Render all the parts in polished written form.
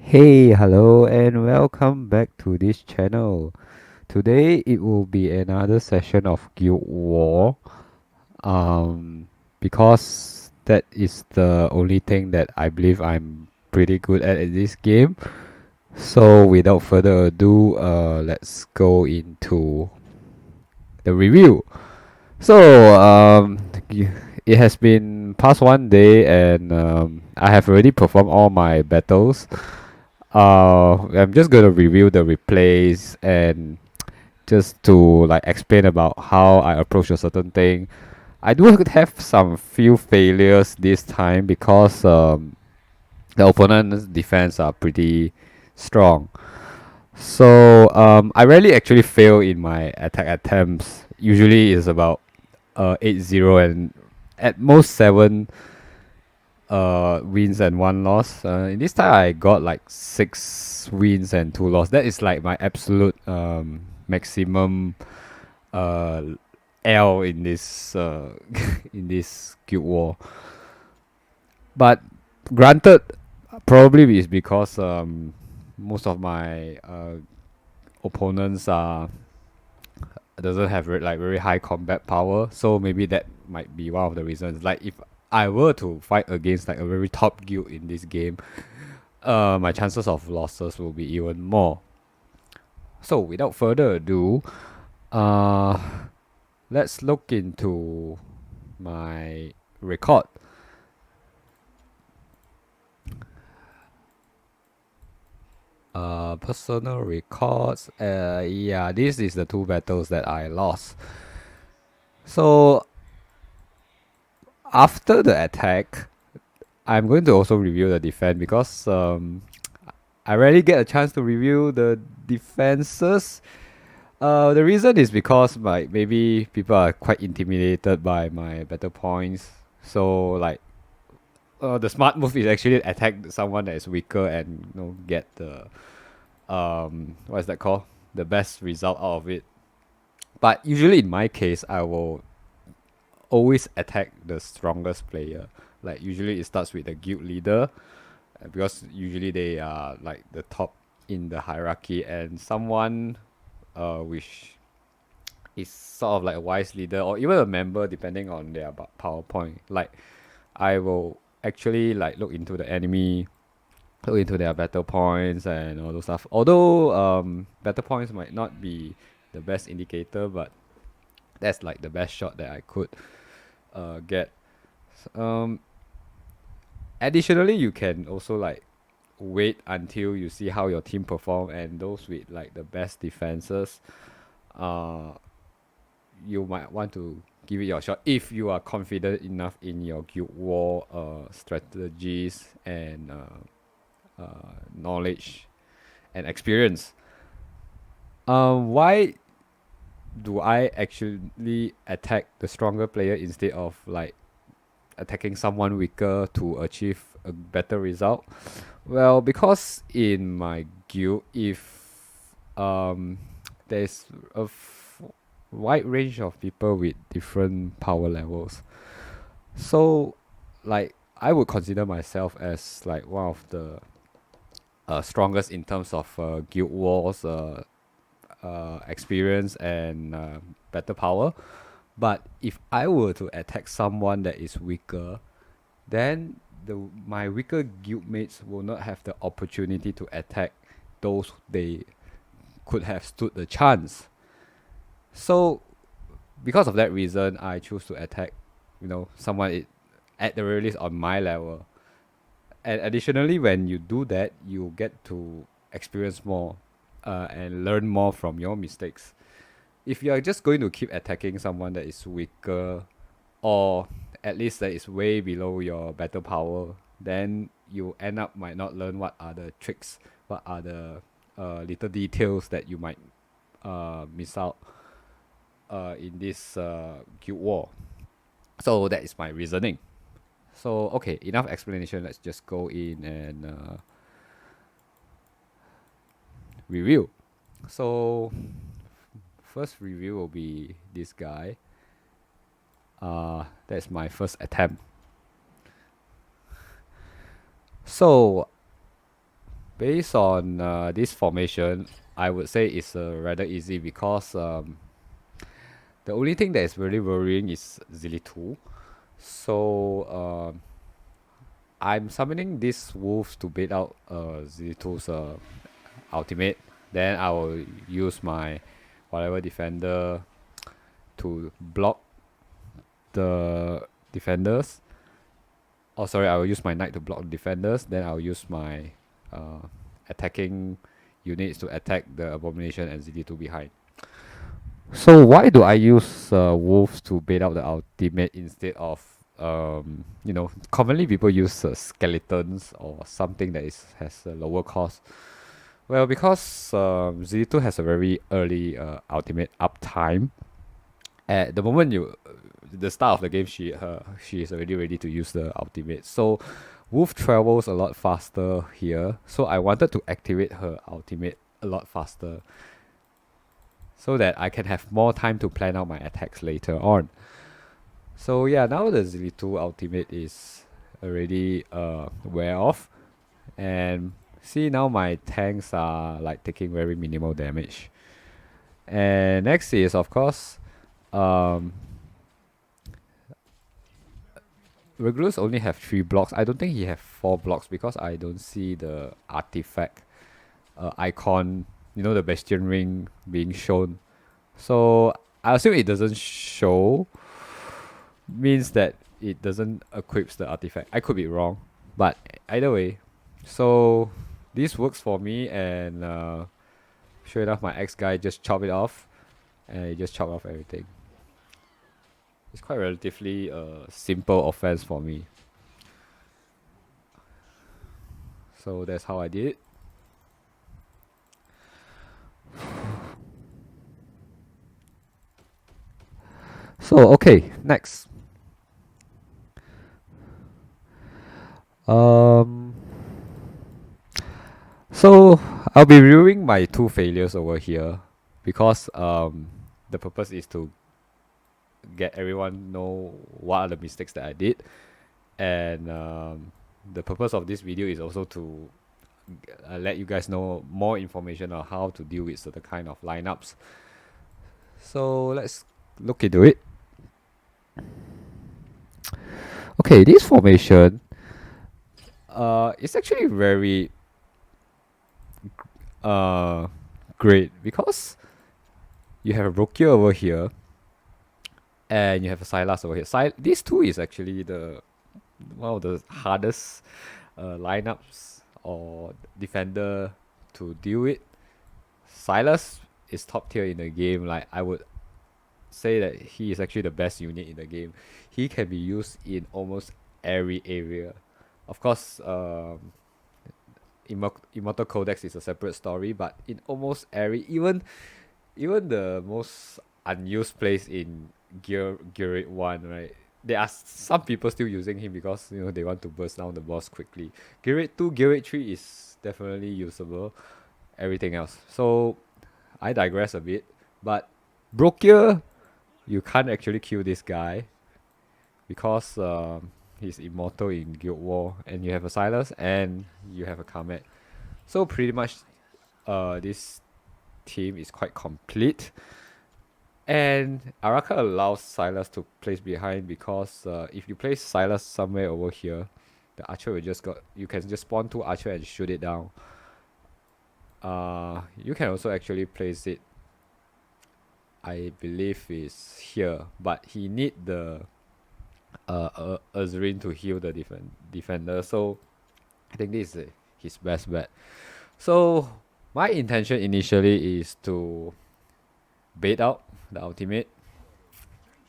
Hey, hello, and welcome back to this channel. Today it will be another session of Guild War. Um, because that is the only thing that I believe I'm pretty good at this game. So without further ado, let's go into the review. So it has been past 1 day, and I have already performed all my battles. I'm just gonna review the replays and just to like explain about how I approach a certain thing. I do have some few failures this time because the opponent's defense are pretty strong. So I rarely actually fail in my attack attempts. Usually it's about 8-0 and at most 7 wins and 1 loss. In this time I got like 6 wins and 2 loss. That is like my absolute maximum uh L in this in this guild war. But granted, probably is because most of my opponents are doesn't have like very high combat power, so maybe that might be one of the reasons. Like if I were to fight against like a very top guild in this game, my chances of losses will be even more. So without further ado, uh, let's look into my record. Personal records. Yeah, this is the 2 battles that I lost. So after the attack, I'm going to also review the defense because I rarely get a chance to review the defenses. The reason is because like maybe people are quite intimidated by my battle points. So like the smart move is actually attack someone that is weaker and get the what is that called? The best result out of it. But usually in my case I will always attack the strongest player. Like usually it starts with the guild leader because usually they are like the top in the hierarchy and someone which is sort of like a wise leader or even a member depending on their PowerPoint. Like I will actually like look into the enemy, look into their battle points and all those stuff. Although battle points might not be the best indicator, but that's like the best shot that I could get. Um, Additionally, you can also like wait until you see how your team perform and those with like the best defenses uh you might want to give it your shot if you are confident enough in your guild war strategies and knowledge and experience. Why do I actually attack the stronger player instead of like attacking someone weaker to achieve a better result? Well, because in my guild, if there's a wide range of people with different power levels, so like I would consider myself as like one of the strongest in terms of guild wars experience and better power. But if I were to attack someone that is weaker, then my weaker guildmates will not have the opportunity to attack those they could have stood the chance. So because of that reason, I choose to attack, someone at the very least on my level. And additionally, when you do that, you get to experience more and learn more from your mistakes. If you are just going to keep attacking someone that is weaker or at least that is way below your battle power, then you end up might not learn what are the tricks, what are the little details that you might miss out in this guild war. So that is my reasoning. So okay, enough explanation. Let's just go in and review. So first review will be this guy. That's my first attempt. So Based on this formation, I would say it's rather easy because the only thing that is really worrying is Zili2. So I'm summoning these wolves to bait out Zili2's ultimate. Then I will use my whatever defender to block the defenders. Oh, sorry, I will use my knight to block defenders. Then I'll use my uh, attacking units to attack the abomination and ZD2 behind. So why do I use wolves to bait out the ultimate instead of commonly people use skeletons or something that is has a lower cost. Well, because ZD2 has a very early ultimate uptime. At the moment the start of the game, she is already ready to use the ultimate. So Wolf travels a lot faster here. So I wanted to activate her ultimate a lot faster so that I can have more time to plan out my attacks later on. So yeah, now the Zili2 ultimate is already wear off, and see now my tanks are like taking very minimal damage. And next is of course um Regulus only have 3 blocks. I don't think he have 4 blocks because I don't see the artifact icon, the Bastion ring being shown. So I assume it doesn't show, means that it doesn't equip the artifact. I could be wrong, but either way. So this works for me, and sure enough, my ex guy just chop it off, and he just chop off everything. It's quite relatively simple offense for me. So that's how I did it. So okay, next. Um, so I'll be reviewing my 2 failures over here because the purpose is to get everyone know what are the mistakes that I did, and the purpose of this video is also to let you guys know more information on how to deal with certain kind of lineups. So let's look into it. Okay, this formation is actually very uh great because you have a Brokia over here and you have a Sylas over here. These two is actually the one of the hardest lineups or defender to deal with. Sylas is top tier in the game. Like I would say that he is actually the best unit in the game. He can be used in almost every area. Of course, Immortal Codex is a separate story, but in almost every, even the most unused place in Gear 1, right? There are some people still using him because they want to burst down the boss quickly. Gear 2, Gear 3 is definitely usable. Everything else. So I digress a bit, but Brokia, you can't actually kill this guy because he's immortal in Guild War, and you have a Sylas and you have a Kamet. So pretty much, this team is quite complete. And Araka allows Sylas to place behind because if you place Sylas somewhere over here, the archer will you can just spawn 2 archer and shoot it down. You can also actually place it, I believe is here, but he need the Azurin to heal the defender. So I think this is his best bet. So my intention initially is to bait out the ultimate,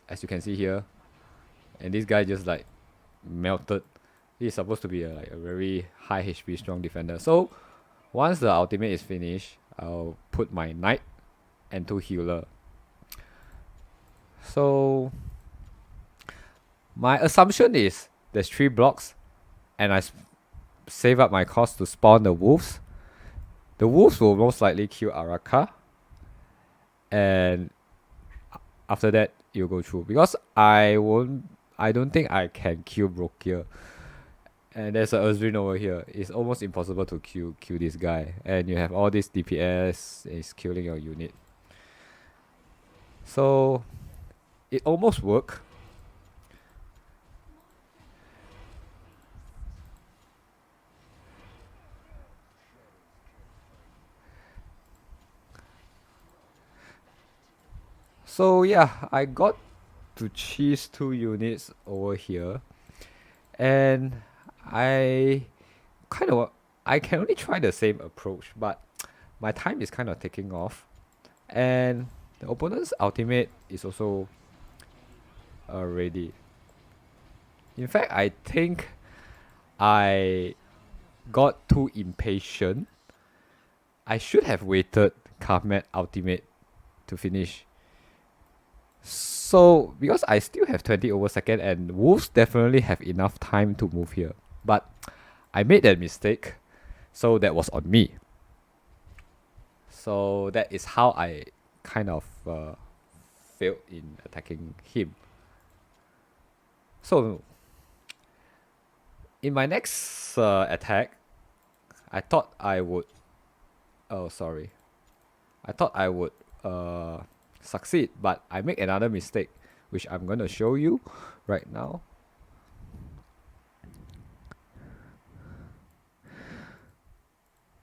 as you can see here, and this guy just like melted. He's supposed to be like a very high HP strong defender. So once the ultimate is finished, I'll put my knight and 2 healer. So my assumption is there's 3 blocks, and I save up my cost to spawn the wolves. The wolves will most likely kill Araka, and after that you'll go through because I don't think I can kill Brokia. And there's a Ezreal over here. It's almost impossible to kill this guy. And you have all this DPS is killing your unit. So it almost worked. So yeah, I got to cheese 2 units over here. And I kind of I can only try the same approach, but my time is kind of taking off. And the opponent's ultimate is also ready. In fact, I think I got too impatient. I should have waited Karmet ultimate to finish. So, because I still have 20 over second and Wolves definitely have enough time to move here. But I made that mistake, so that was on me. So that is how I kind of failed in attacking him. So in my next attack, I thought I would. Oh, sorry. I thought I would succeed, but I make another mistake, which I'm gonna show you right now.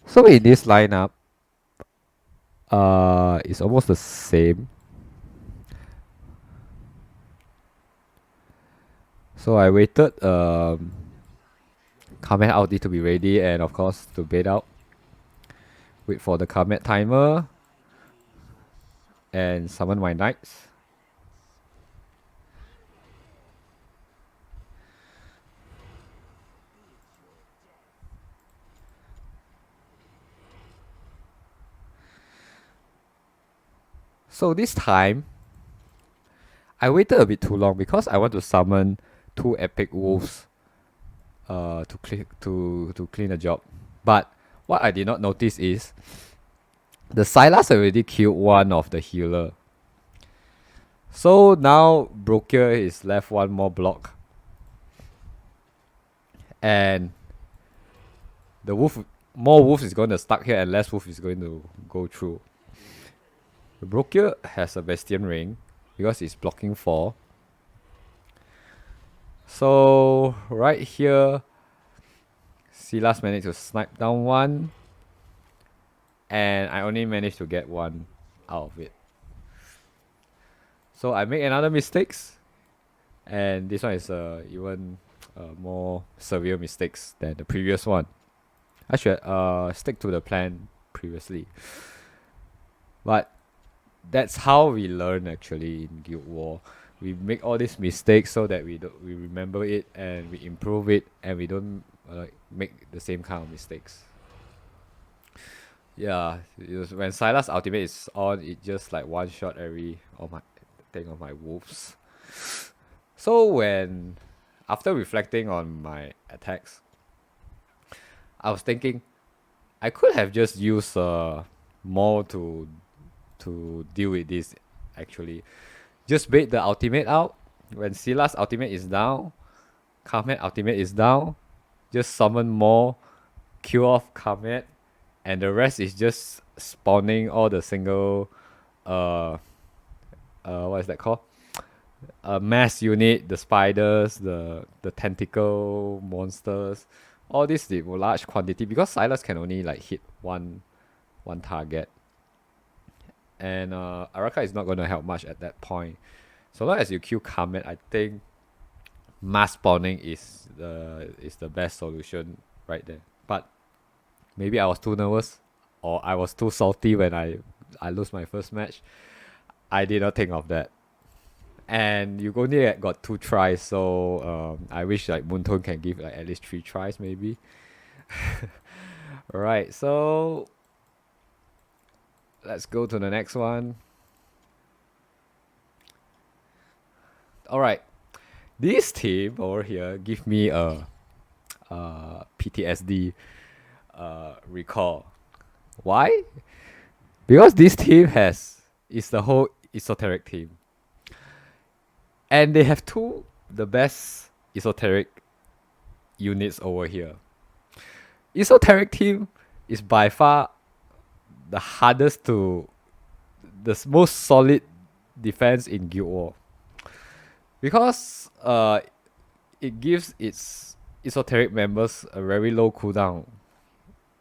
So in this lineup, it's almost the same. So I waited Kamet ulti to be ready, and of course to bait out. Wait for the Kamet timer and summon my knights. So this time, I waited a bit too long because I want to summon 2 epic wolves to clean the job. But what I did not notice is the Sylas already killed one of the healer. So now Broker is left one more block. And the more wolf is going to stuck here and less wolf is going to go through. The Broker has a Bastion Ring because it's blocking 4. So right here, Sylas managed to snipe down one, and I only managed to get one out of it. So I make another mistakes, and this one is even more severe mistakes than the previous one. I should stick to the plan previously, but that's how we learn actually in Guild War. We make all these mistakes so that we remember it and we improve it and we don't make the same kind of mistakes. Yeah, when Sylas ultimate is on, it just like one shot every all my thing of my wolves. So when after reflecting on my attacks, I was thinking I could have just used more to deal with this actually. Just bait the ultimate out. When Sylas ultimate is down, Kamet ultimate is down, just summon more, kill off Kamet, and the rest is just spawning all the single what is that called? Mass unit, the spiders, the tentacle monsters, all this in large quantity because Sylas can only like hit one target. And Araka is not going to help much at that point. So long as you kill Kamet, I think mass spawning is the best solution right there. But maybe I was too nervous or I was too salty when I lose my first match. I did not think of that. And you only got 2 tries, so I wish like Moonton can give like at least 3 tries maybe. Alright, so let's go to the next one. Alright, this team over here give me a PTSD recall. Why? Because this team is the whole esoteric team. And they have the best esoteric units over here. Esoteric team is by far the hardest to, most solid defense in Guild War, because it gives its esoteric members a very low cooldown.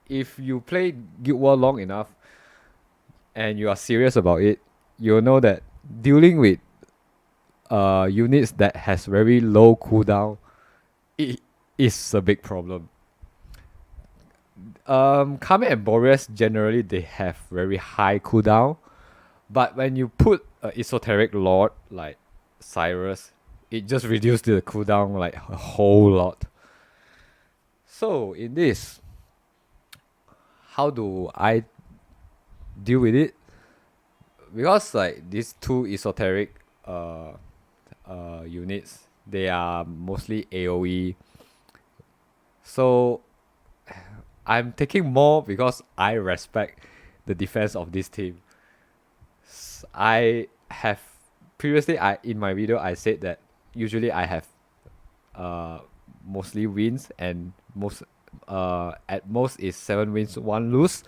If you play Guild War long enough and you are serious about it, you'll know that dealing with units that has very low cooldown, it is a big problem. Kami and Boreas generally they have very high cooldown, but when you put an esoteric lord like Cyrus, it just reduces the cooldown like a whole lot. So in this, how do I deal with it? Because like these two esoteric units, they are mostly AoE. So I'm taking more because I respect the defense of this team. I have previously, I in my video I said that usually I have mostly wins, and most at most is 7 wins 1 lose.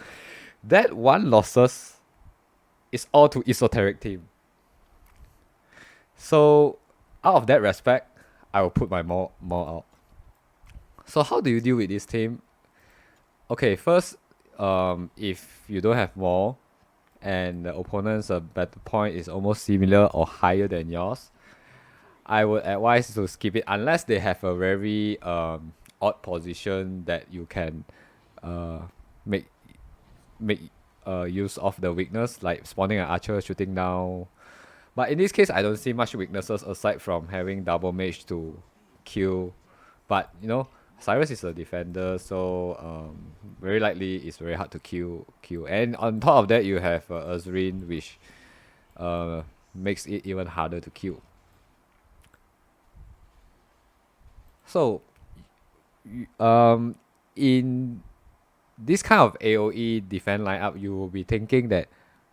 That 1 losses is all to esoteric team. So out of that respect, I will put my more out. So how do you deal with this team? Okay, first, if you don't have more and the opponent's battle point is almost similar or higher than yours, I would advise to skip it unless they have a very odd position that you can make use of the weakness, like spawning an archer shooting down. But in this case, I don't see much weaknesses aside from having double mage to kill. But you know, Cyrus is a defender, so very likely it's very hard to kill. And on top of that, you have Azrin, which makes it even harder to kill. So, in this kind of AoE defense lineup, you will be thinking that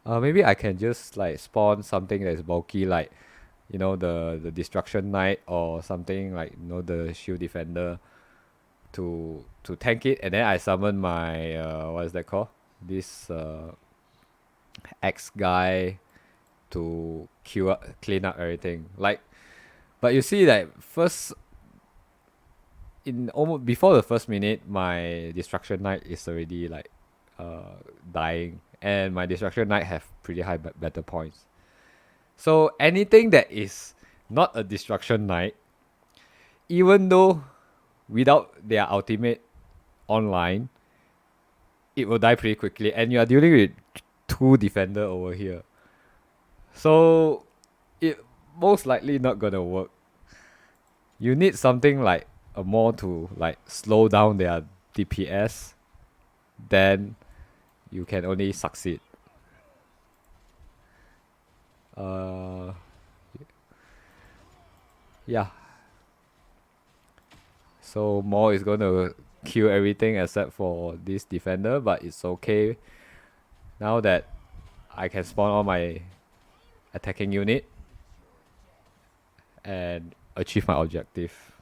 maybe I can just like spawn something that is bulky, like you know the Destruction Knight or something like the Shield Defender to tank it, and then I summon my what is that called? This X guy to clean up everything. Like, but you see that first in almost before the first minute, my Destruction Knight is already like dying, and my Destruction Knight have pretty high battle points. So anything that is not a Destruction Knight, even though without their ultimate online, it will die pretty quickly, and you are dealing with 2 defender over here. So it most likely not gonna work. You need something like a more to like slow down their DPS, then you can only succeed. Yeah. So Maul is gonna kill everything except for this defender, but it's okay. Now that I can spawn all my attacking unit and achieve my objective.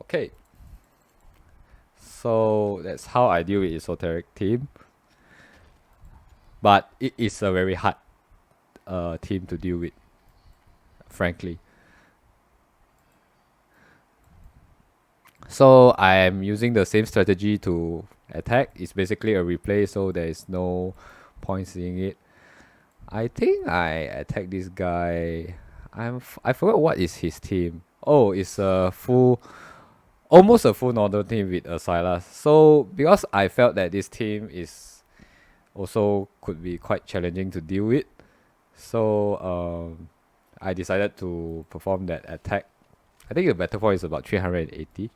Okay. So that's how I deal with esoteric team. But it is a very hard team to deal with, frankly. So I am using the same strategy to attack. It's basically a replay, so there is no point seeing it. I think I attack this guy. I forgot what is his team. Oh, it's almost a full northern team with a Sylas. So because I felt that this team is also could be quite challenging to deal with, so I decided to perform that attack. I think the battle point is about 380.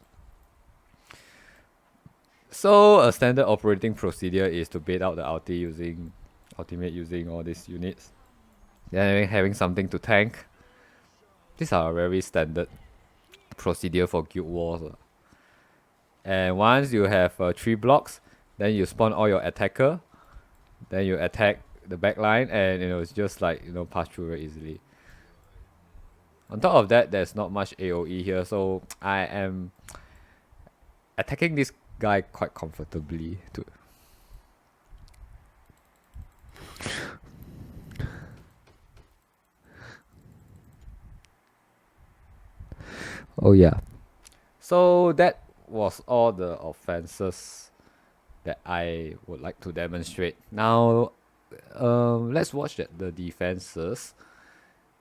So a standard operating procedure is to bait out the ultimate using all these units. Then having something to tank. These are very standard procedure for Guild Wars. And once you have 3 blocks, then you spawn all your attacker. Then you attack the back line, and it's just like pass through very easily. On top of that, there's not much AOE here, so I am attacking this guy quite comfortably too. Oh yeah. So that was all the offenses that I would like to demonstrate. Now, let's watch the defenses.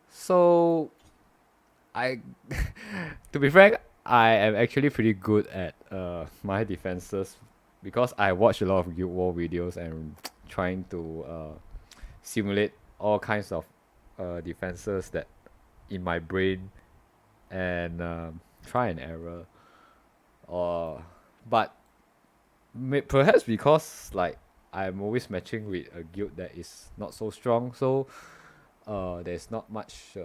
So I, to be frank, I am actually pretty good at my defenses because I watch a lot of Guild War videos and trying to simulate all kinds of defenses that in my brain and try and error. But perhaps because like I'm always matching with a guild that is not so strong, so there's not much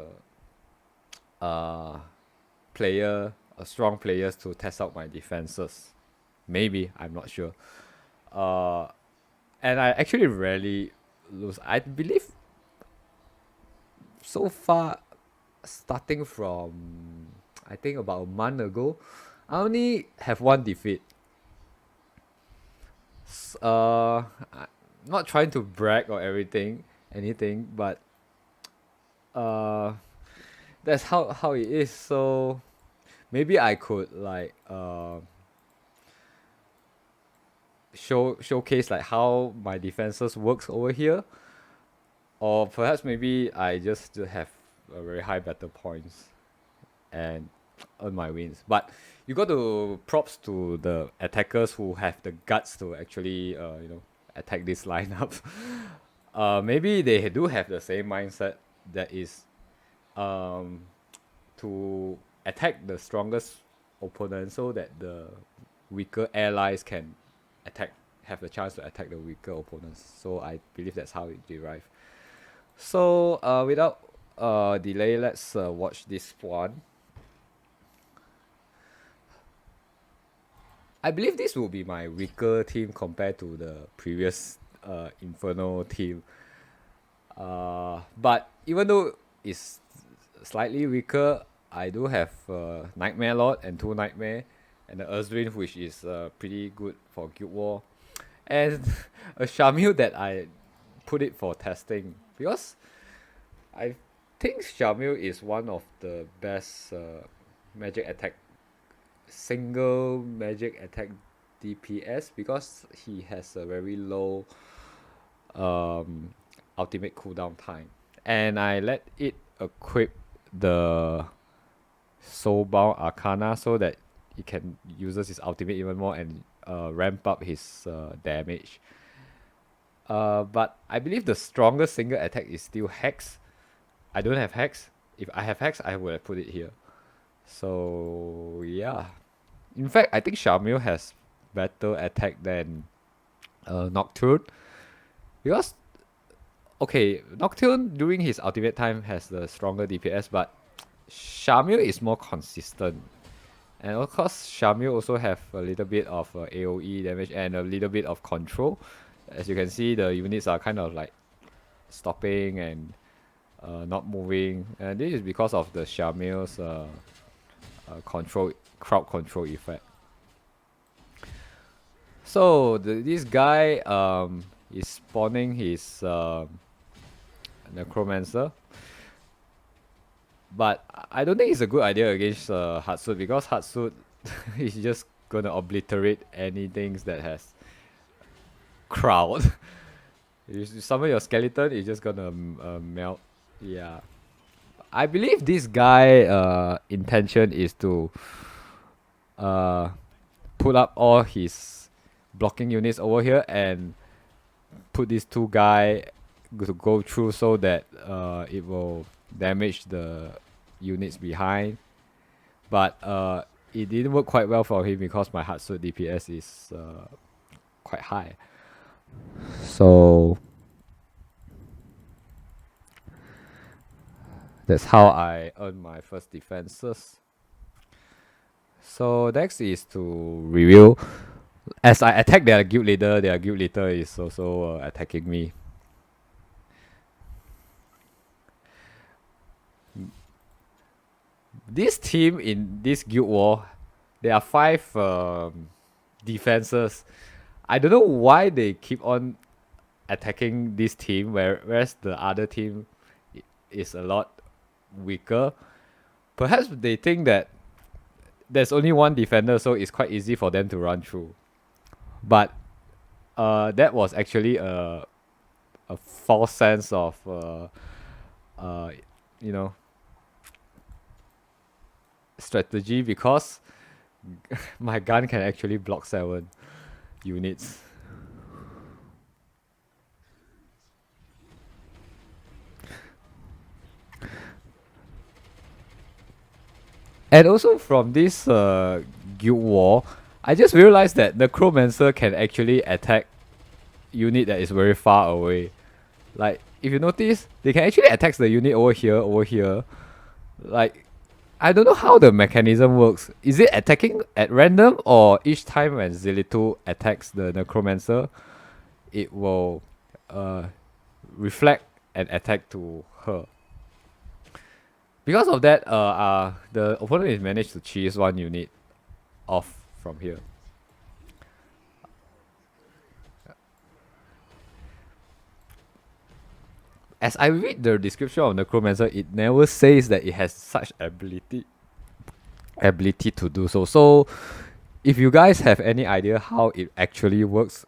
strong players to test out my defenses. Maybe, I'm not sure. Uh, and I actually rarely lose. I believe so far, starting from I think about a month ago, I only have one defeat. I'm not trying to brag or anything, but uh, that's how it is. So maybe I could like showcase like how my defenses works over here, or perhaps maybe I just have a very high battle points and earn my wins. But you got to props to the attackers who have the guts to actually attack this lineup. Maybe they do have the same mindset that is um to attack the strongest opponent so that the weaker allies can have the chance to attack the weaker opponents. So I believe that's how it derived. So without delay, let's watch this one. I believe this will be my weaker team compared to the previous Inferno team. But even though it's slightly weaker, I do have Nightmare Lord and 2 Nightmare, and the Earthdrain, which is pretty good for Guild War, and a Shamil that I put it for testing because I think Shamil is one of the best magic attack single magic attack DPS because he has a very low um, ultimate cooldown time, and I let it equip the Soulbound Arcana so that he can uses his ultimate even more and ramp up his damage. But I believe the strongest single attack is still Hex. I don't have Hex. If I have Hex, I would have put it here. So yeah. In fact, I think Shamil has better attack than Nocturne. Because, okay, Nocturne during his ultimate time has the stronger DPS, but Shamil is more consistent. And of course, Shamil also have a little bit of AoE damage and a little bit of control. As you can see, the units are kind of like stopping and not moving. And this is because of the Shamil's crowd control effect. So this guy is spawning his Necromancer. But I don't think it's a good idea against Hatsuit because Hatsuit is just gonna obliterate anything that has crowd. You summon your skeleton, it's just gonna melt. Yeah. I believe this guy intention is to put up all his blocking units over here and put these 2 guy to go through so that it will damage the units behind. But it didn't work quite well for him because my Hatsuit DPS is quite high. So that's how I earn my first defenses. So next is to review. As I attack their guild leader is also attacking me. this team in this guild war, there are five defenses. I don't know why they keep on attacking this team, whereas the other team is a lot weaker. Perhaps they think that there's only one defender, so it's quite easy for them to run through. But that was actually a false sense of uh, you know strategy, because my gun can actually block 7 units. And also from this guild war, I just realized that the Necromancer can actually attack unit that is very far away. Like if you notice, they can actually attack the unit over here, over here. Like I don't know how the mechanism works. Is it attacking at random, or each time when Zilitu attacks the Necromancer, it will uh, reflect and attack to her? Because of that, the opponent is managed to cheese 1 unit off from here. As I read the description of Necromancer, it never says that it has such ability to do so. So, if you guys have any idea how it actually works,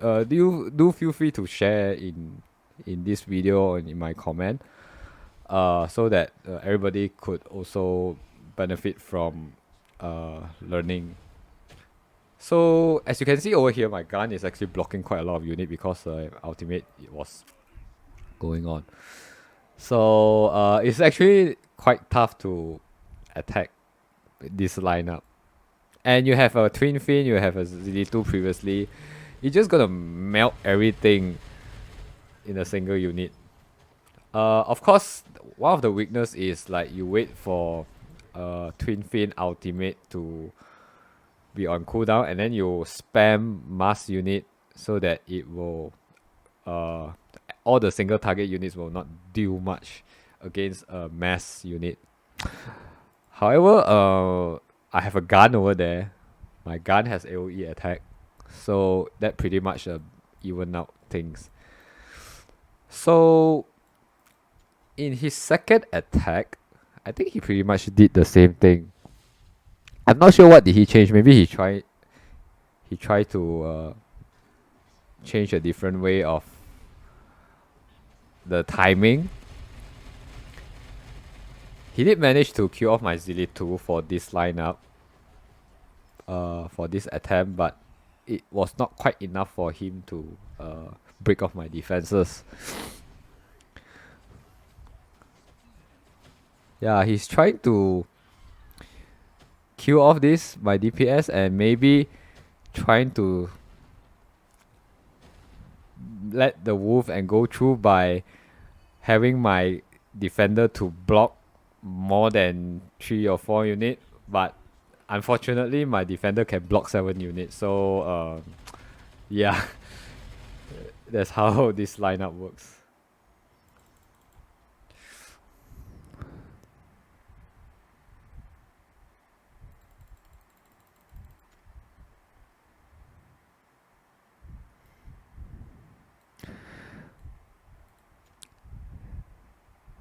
do feel free to share in this video or in my comment, so that everybody could also benefit from learning. So as you can see over here, my gun is actually blocking quite a lot of unit because ultimate it was going on. So it's actually quite tough to attack this lineup. And you have a Twin Fin, you have a ZD2 previously. You're just gonna melt everything in a single unit. Of course, one of the weakness is like you wait for Twin Fin ultimate to be on cooldown, and then you spam mass unit so that it will all the single target units will not do much against a mass unit. However, I have a gun over there. My gun has AoE attack, so that pretty much even out things. So in his second attack, I think he pretty much did the same thing. I'm not sure what did he change. Maybe he tried to change a different way of the timing. He did manage to kill off my Zilitu for this lineup, for this attempt, but it was not quite enough for him to break off my defenses. Yeah, he's trying to kill off this my DPS and maybe trying to let the wolf and go through by having my defender to block more than 3 or 4 units, but unfortunately my defender can block 7 units. So yeah, that's how this lineup works.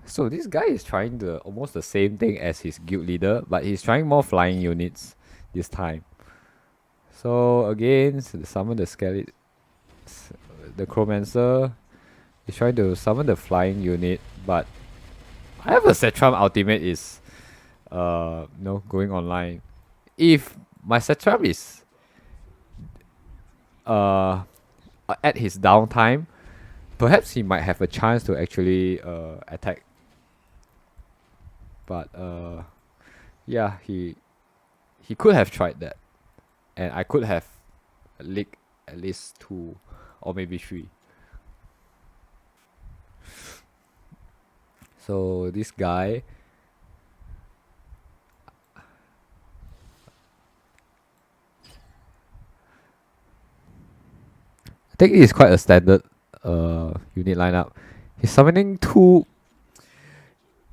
So this guy is trying the almost the same thing as his guild leader, but he's trying more flying units this time. So again, summon the skeleton, the Chromancer is trying to summon the flying unit, but I have a Setram ultimate is going online. If my Setram is at his downtime, perhaps he might have a chance to actually attack. But yeah, he could have tried that, and I could have leaked at least 2 or maybe 3. So this guy, I think it's quite a standard unit lineup. He's summoning two.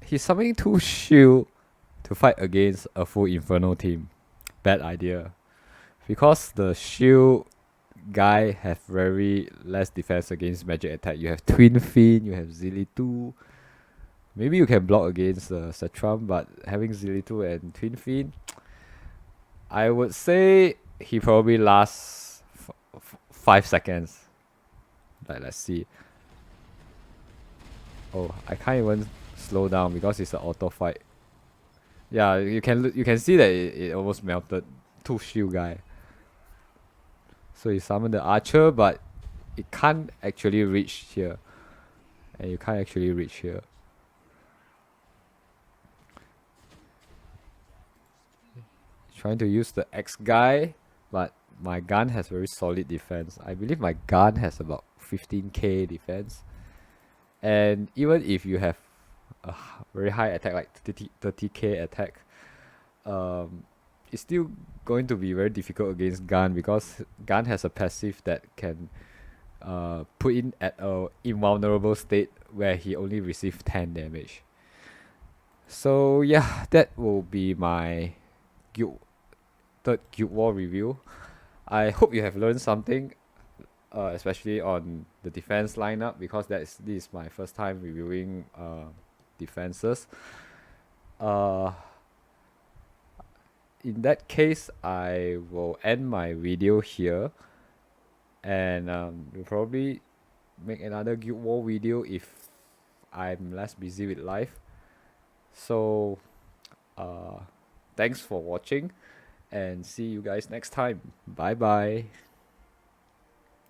He's summoning 2 shield to fight against a full Inferno team. Bad idea. Because the shield guy have very less defense against magic attack. You have Twin Fin, you have Zilitu. Maybe you can block against Setram, but having Zilitu and Twin Fin, I would say he probably lasts 5 seconds. Like, let's see. Oh, I can't even slow down because it's an auto fight. Yeah, you can see that it almost melted. Two shield guy. So you summon the archer, but it can't actually reach here. And you can't actually reach here. Trying to use the X guy, but my gun has very solid defense. I believe my gun has about 15k defense. And even if you have a very high attack, like 30k attack, it's still going to be very difficult against Gun because Gun has a passive that can put in at a invulnerable state where he only receives 10 damage. So yeah, that will be my third Guild War review. I hope you have learned something, especially on the defense lineup because this is my first time reviewing defenses. In that case, I will end my video here, and we'll probably make another Guild War video if I'm less busy with life. So, thanks for watching, and see you guys next time. Bye bye.